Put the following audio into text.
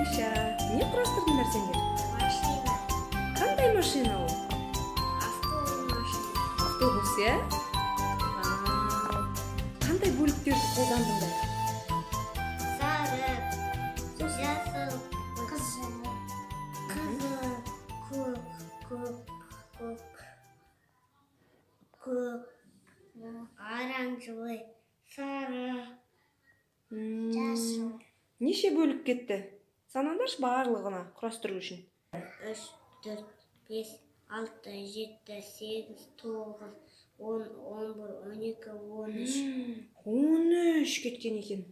Айша, не құрастырдыңдар сендер? Машина. Қандай машина ол? Автобус машина. Автобус, иә? Қандай бөліктерді қолдандыңдар? Сары. Жасыл. Қызыл. Көк. Оранжевый. Сары. Жасыл. Неше бөлік кетті? Санаңдаршы барлығына құрастыру үшін. 3, 4, 5, 6, 7, 8, 9, 10, 11, 12, 13. 13 кеткен екен.